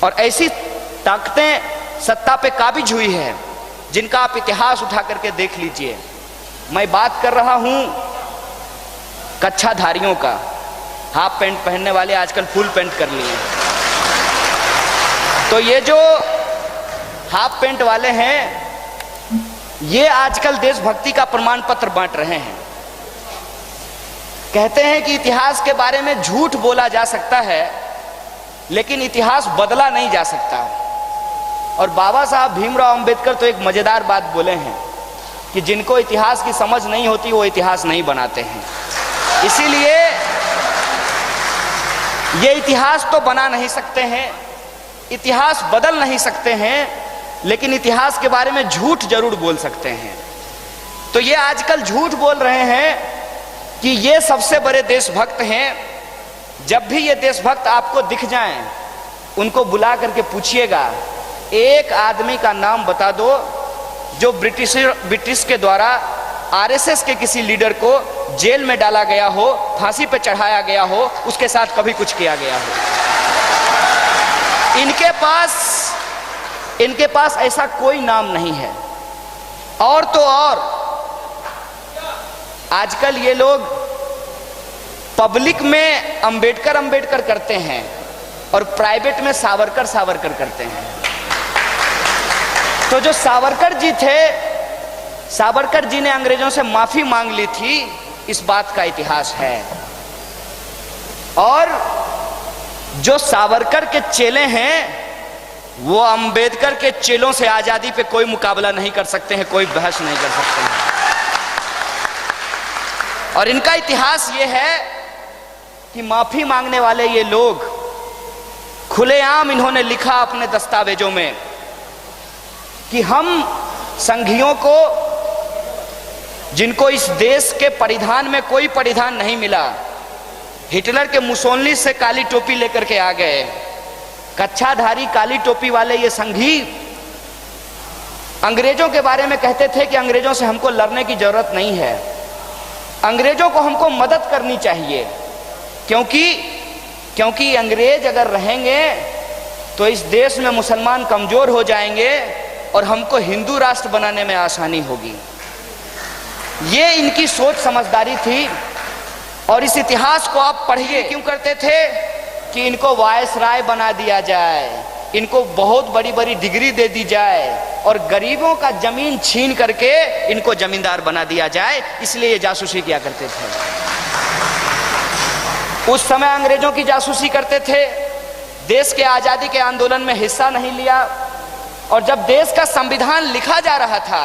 और ऐसी ताकतें सत्ता पे काबिज हुई है जिनका आप इतिहास उठा करके देख लीजिए। मैं बात कर रहा हूं कच्छाधारियों का। हाफ पैंट पहनने वाले आजकल फुल पैंट कर लिए। तो ये जो हाफ पैंट वाले हैं, ये आजकल देशभक्ति का प्रमाण पत्र बांट रहे हैं। कहते हैं कि इतिहास के बारे में झूठ बोला जा सकता है, लेकिन इतिहास बदला नहीं जा सकता। और बाबा साहब भीमराव अंबेडकर तो एक मजेदार बात बोले हैं कि जिनको इतिहास की समझ नहीं होती वो इतिहास नहीं बनाते हैं। इसीलिए ये इतिहास तो बना नहीं सकते हैं, इतिहास बदल नहीं सकते हैं, लेकिन इतिहास के बारे में झूठ जरूर बोल सकते हैं। तो ये आजकल झूठ बोल रहे हैं कि ये सबसे बड़े देशभक्त हैं। जब भी ये देशभक्त आपको दिख जाएं, उनको बुला करके पूछिएगा, एक आदमी का नाम बता दो जो ब्रिटिश के द्वारा आरएसएस के किसी लीडर को जेल में डाला गया हो, फांसी पे चढ़ाया गया हो, उसके साथ कभी कुछ किया गया हो। इनके पास ऐसा कोई नाम नहीं है। और तो और आजकल ये लोग पब्लिक में अंबेडकर करते हैं और प्राइवेट में सावरकर करते हैं। तो जो सावरकर जी थे, सावरकर जी ने अंग्रेजों से माफी मांग ली थी, इस बात का इतिहास है। और जो सावरकर के चेले हैं, वो अंबेडकर के चेलों से आजादी पे कोई मुकाबला नहीं कर सकते हैं, कोई बहस नहीं कर सकते हैं। और इनका इतिहास ये है कि माफी मांगने वाले ये लोग खुलेआम इन्होंने लिखा अपने दस्तावेजों में कि हम संघियों को, जिनको इस देश के परिधान में कोई परिधान नहीं मिला, हिटलर के मुसोलिनी से काली टोपी लेकर के आ गए, कच्छाधारी काली टोपी वाले ये संघी अंग्रेजों के बारे में कहते थे कि अंग्रेजों से हमको लड़ने की जरूरत नहीं है, अंग्रेजों को हमको मदद करनी चाहिए, क्योंकि अंग्रेज अगर रहेंगे तो इस देश में मुसलमान कमजोर हो जाएंगे और हमको हिंदू राष्ट्र बनाने में आसानी होगी। ये इनकी सोच समझदारी थी। और इस इतिहास को आप पढ़िए। क्यों करते थे कि इनको वायसराय बना दिया जाए, इनको बहुत बड़ी बड़ी डिग्री दे दी जाए और गरीबों का जमीन छीन करके इनको जमींदार बना दिया जाए, इसलिए ये जासूसी किया करते थे। उस समय अंग्रेजों की जासूसी करते थे, देश के आजादी के आंदोलन में हिस्सा नहीं लिया। और जब देश का संविधान लिखा जा रहा था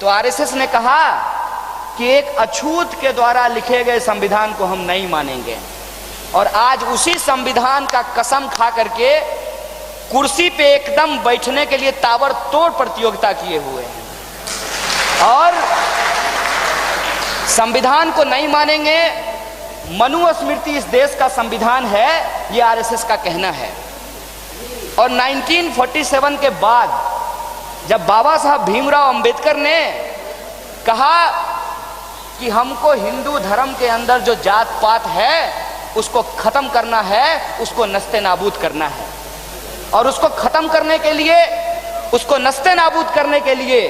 तो आरएसएस ने कहा कि एक अछूत के द्वारा लिखे गए संविधान को हम नहीं मानेंगे। और आज उसी संविधान का कसम खा करके कुर्सी पे एकदम बैठने के लिए ताबड़तोड़ प्रतियोगिता किए हुए हैं और संविधान को नहीं मानेंगे। मनुस्मृति इस देश का संविधान है, ये आरएसएस का कहना है। और 1947 के बाद जब बाबा साहब भीमराव अंबेडकर ने कहा कि हमको हिंदू धर्म के अंदर जो जात पात है उसको खत्म करना है, उसको नस्ते नाबूद करना है, और उसको खत्म करने के लिए, उसको नस्ते नाबूद करने के लिए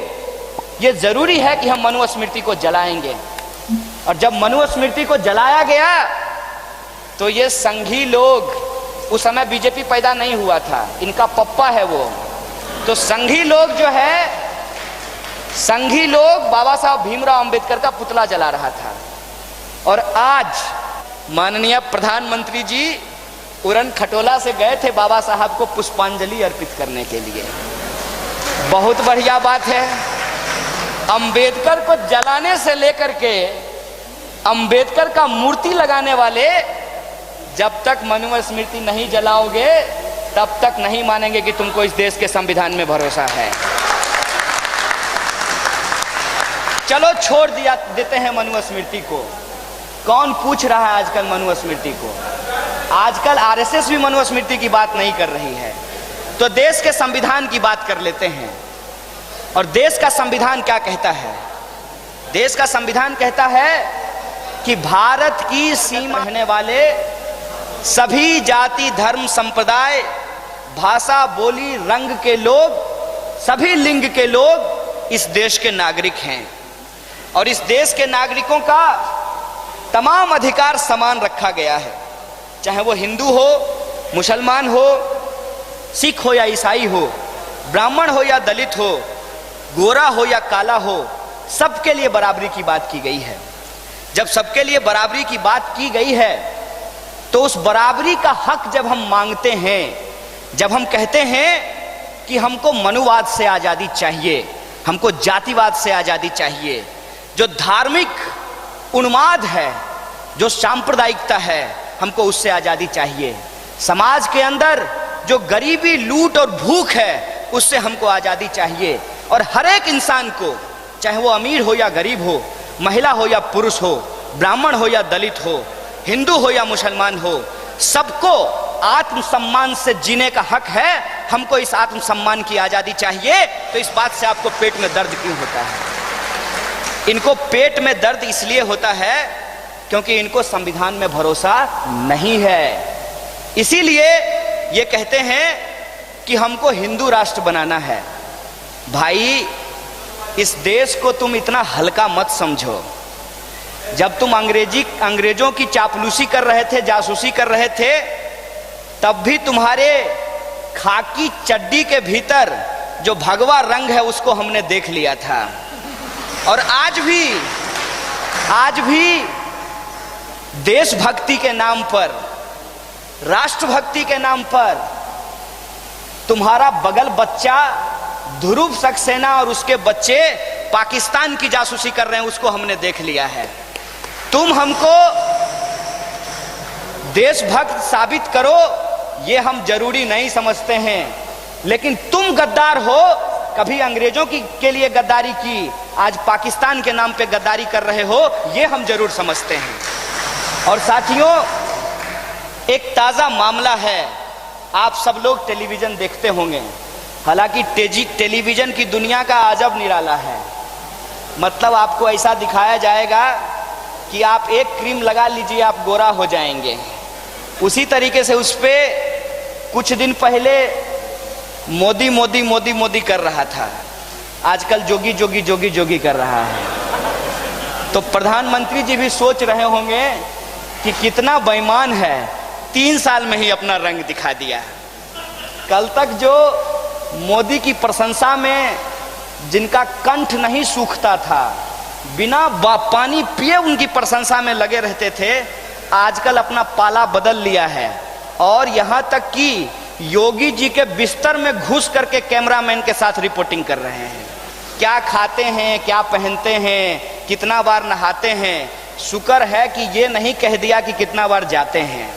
ये जरूरी है कि हम मनुस्मृति को जलाएंगे। और जब मनुस्मृति को जलाया गया तो ये संघी लोग, उस समय बीजेपी पैदा नहीं हुआ था, इनका पप्पा है वो, तो संघी लोग जो है, संघी लोग बाबा साहब भीमराव अंबेडकर का पुतला जला रहा था। और आज माननीय प्रधानमंत्री जी उड़न खटोला से गए थे बाबा साहब को पुष्पांजलि अर्पित करने के लिए। बहुत बढ़िया बात है। अंबेडकर को जलाने से लेकर के अंबेडकर का मूर्ति लगाने वाले जब तक मनुस्मृति नहीं जलाओगे तब तक नहीं मानेंगे कि तुमको इस देश के संविधान में भरोसा है। चलो छोड़ देते हैं मनुस्मृति को। कौन पूछ रहा है आजकल मनुस्मृति को? आजकल आरएसएस भी मनुस्मृति की बात नहीं कर रही है। तो देश के संविधान की बात कर लेते हैं। और देश का संविधान क्या कहता है? देश का संविधान कहता है कि भारत की सीमा रहने वाले सभी जाति धर्म संप्रदाय भाषा, बोली, रंग के लोग, सभी लिंग के लोग इस देश के नागरिक हैं और इस देश के नागरिकों का तमाम अधिकार समान रखा गया है, चाहे वो हिंदू हो, मुसलमान हो, सिख हो या ईसाई हो, ब्राह्मण हो या दलित हो, गोरा हो या काला हो, सबके लिए बराबरी की बात की गई है। जब सबके लिए बराबरी की बात की गई है तो उस बराबरी का हक जब हम मांगते हैं, जब हम कहते हैं कि हमको मनुवाद से आज़ादी चाहिए, हमको जातिवाद से आज़ादी चाहिए, जो धार्मिक उन्माद है, जो सांप्रदायिकता है, हमको उससे आज़ादी चाहिए, समाज के अंदर जो गरीबी, लूट और भूख है उससे हमको आज़ादी चाहिए और हर एक इंसान को, चाहे वो अमीर हो या गरीब हो, महिला हो या पुरुष हो, ब्राह्मण हो या दलित हो, हिंदू हो या मुसलमान हो, सबको आत्मसम्मान से जीने का हक है। हमको इस आत्मसम्मान की आज़ादी चाहिए। तो इस बात से आपको पेट में दर्द क्यों होता है? इनको पेट में दर्द इसलिए होता है क्योंकि इनको संविधान में भरोसा नहीं है। इसीलिए ये कहते हैं कि हमको हिंदू राष्ट्र बनाना है। भाई, इस देश को तुम इतना हल्का मत समझो। जब तुम अंग्रेजों की चापलूसी कर रहे थे, जासूसी कर रहे थे, तब भी तुम्हारे खाकी चड्डी के भीतर जो भगवा रंग है उसको हमने देख लिया था। और आज भी देशभक्ति के नाम पर, राष्ट्रभक्ति के नाम पर तुम्हारा बगल बच्चा ध्रुव सक्सेना और उसके बच्चे पाकिस्तान की जासूसी कर रहे हैं, उसको हमने देख लिया है। तुम हमको देशभक्त साबित करो, ये हम जरूरी नहीं समझते हैं, लेकिन तुम गद्दार हो, कभी अंग्रेजों के लिए गद्दारी की, आज पाकिस्तान के नाम पे गद्दारी कर रहे हो, ये हम जरूर समझते हैं। और साथियों, एक ताज़ा मामला है, आप सब लोग टेलीविज़न देखते होंगे, हालांकि टेलीविज़न की दुनिया का अजब निराला है। मतलब आपको ऐसा दिखाया जाएगा कि आप एक क्रीम लगा लीजिए, आप गोरा हो जाएंगे। उसी तरीके से उस पर कुछ दिन पहले मोदी मोदी मोदी मोदी कर रहा था, आजकल जोगी जोगी जोगी जोगी कर रहा है। तो प्रधानमंत्री जी भी सोच रहे होंगे कि कितना बेईमान है, 3 साल में ही अपना रंग दिखा दिया। कल तक जो मोदी की प्रशंसा में जिनका कंठ नहीं सूखता था, बिना पानी पिए उनकी प्रशंसा में लगे रहते थे, आजकल अपना पाला बदल लिया है और यहाँ तक कि योगी जी के बिस्तर में घुस करके कैमरामैन के साथ रिपोर्टिंग कर रहे हैं। क्या खाते हैं, क्या पहनते हैं, कितना बार नहाते हैं, शुक्र है कि ये नहीं कह दिया कि कितना बार जाते हैं।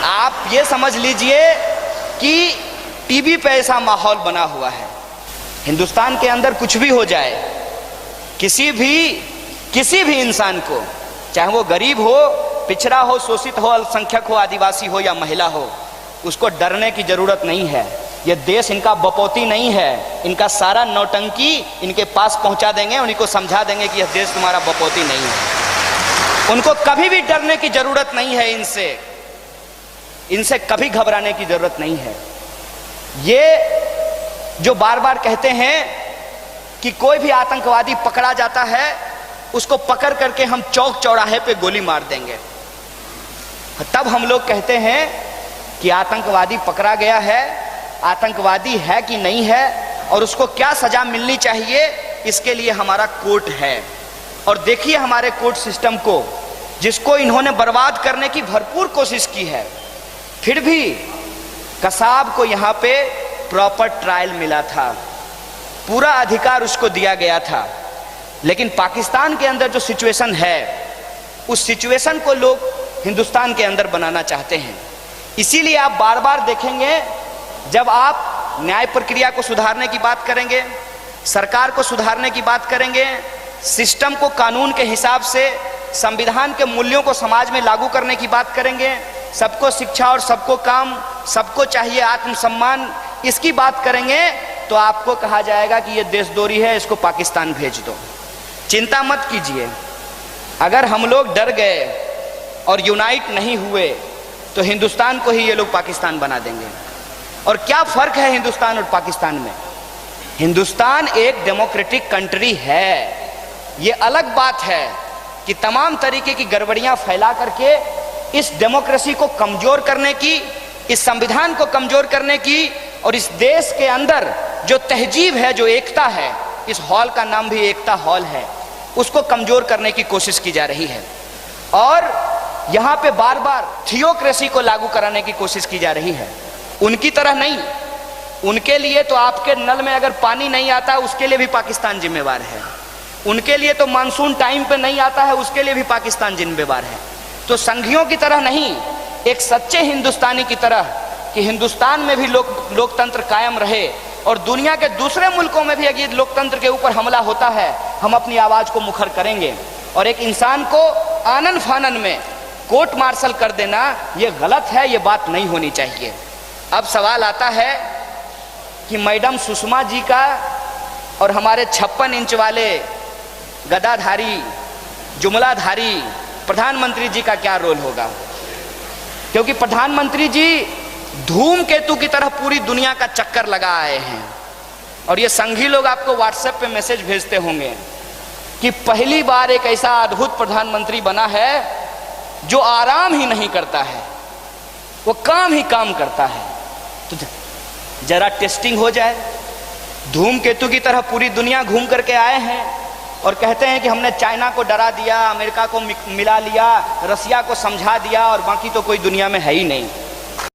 आप ये समझ लीजिए कि टीवी पे ऐसा माहौल बना हुआ है। हिंदुस्तान के अंदर कुछ भी हो जाए, किसी भी इंसान को, चाहे वो गरीब हो, पिछड़ा हो, शोषित हो, अल्पसंख्यक हो, आदिवासी हो या महिला हो, उसको डरने की जरूरत नहीं है। ये देश इनका बपौती नहीं है, इनका सारा नौटंकी इनके पास पहुंचा देंगे, उन्हीं को समझा देंगे कि यह देश तुम्हारा बपौती नहीं है। उनको कभी भी डरने की जरूरत नहीं है, इनसे कभी घबराने की जरूरत नहीं है। ये जो बार बार कहते हैं कि कोई भी आतंकवादी पकड़ा जाता है, उसको पकड़ करके हम चौक चौराहे पे गोली मार देंगे, तब हम लोग कहते हैं कि आतंकवादी पकड़ा गया है, आतंकवादी है कि नहीं है और उसको क्या सजा मिलनी चाहिए, इसके लिए हमारा कोर्ट है। और देखिए हमारे कोर्ट सिस्टम को, जिसको इन्होंने बर्बाद करने की भरपूर कोशिश की है, फिर भी कसाब को यहाँ पे प्रॉपर ट्रायल मिला था, पूरा अधिकार उसको दिया गया था। लेकिन पाकिस्तान के अंदर जो सिचुएशन है, उस सिचुएशन को लोग हिंदुस्तान के अंदर बनाना चाहते हैं। इसीलिए आप बार बार देखेंगे, जब आप न्याय प्रक्रिया को सुधारने की बात करेंगे, सरकार को सुधारने की बात करेंगे, सिस्टम को कानून के हिसाब से, संविधान के मूल्यों को समाज में लागू करने की बात करेंगे, सबको शिक्षा और सबको काम, सबको चाहिए आत्मसम्मान, इसकी बात करेंगे, तो आपको कहा जाएगा कि ये देशद्रोही है, इसको पाकिस्तान भेज दो। चिंता मत कीजिए, अगर हम लोग डर गए और यूनाइट नहीं हुए तो हिंदुस्तान को ही ये लोग पाकिस्तान बना देंगे। और क्या फर्क है हिंदुस्तान और पाकिस्तान में? हिंदुस्तान एक डेमोक्रेटिक कंट्री है। ये अलग बात है कि तमाम तरीके की गड़बड़ियां फैला करके इस डेमोक्रेसी को कमजोर करने की, इस संविधान को कमजोर करने की, और इस देश के अंदर जो तहजीब है, जो एकता है, इस हॉल का नाम भी एकता हॉल है, उसको कमजोर करने की कोशिश की जा रही है। और यहाँ पे बार बार थियोक्रेसी को लागू कराने की कोशिश की जा रही है। उनकी तरह नहीं, उनके लिए तो आपके नल में अगर पानी नहीं आता उसके लिए भी पाकिस्तान जिम्मेवार है, उनके लिए तो मानसून टाइम पे नहीं आता है उसके लिए भी पाकिस्तान जिम्मेवार है। तो संघियों की तरह नहीं, एक सच्चे हिंदुस्तानी की तरह कि हिंदुस्तान में भी लोकतंत्र कायम रहे और दुनिया के दूसरे मुल्कों में भी अगर लोकतंत्र के ऊपर हमला होता है हम अपनी आवाज को मुखर करेंगे। और एक इंसान को आनन फानन में कोर्ट मार्शल कर देना ये गलत है, ये बात नहीं होनी चाहिए। अब सवाल आता है कि मैडम सुषमा जी का और हमारे 56 इंच वाले गदाधारी जुमलाधारी प्रधानमंत्री जी का क्या रोल होगा? क्योंकि प्रधानमंत्री जी धूमकेतु की तरह पूरी दुनिया का चक्कर लगा आए हैं। और ये संघी लोग आपको व्हाट्सएप पे मैसेज भेजते होंगे कि पहली बार एक ऐसा अद्भुत प्रधानमंत्री बना है जो आराम ही नहीं करता है, वो काम ही काम करता है। तो जरा टेस्टिंग हो जाए। धूमकेतु की तरह पूरी दुनिया घूम करके आए हैं और कहते हैं कि हमने चाइना को डरा दिया, अमेरिका को मिला लिया, रसिया को समझा दिया और बाकी तो कोई दुनिया में है ही नहीं।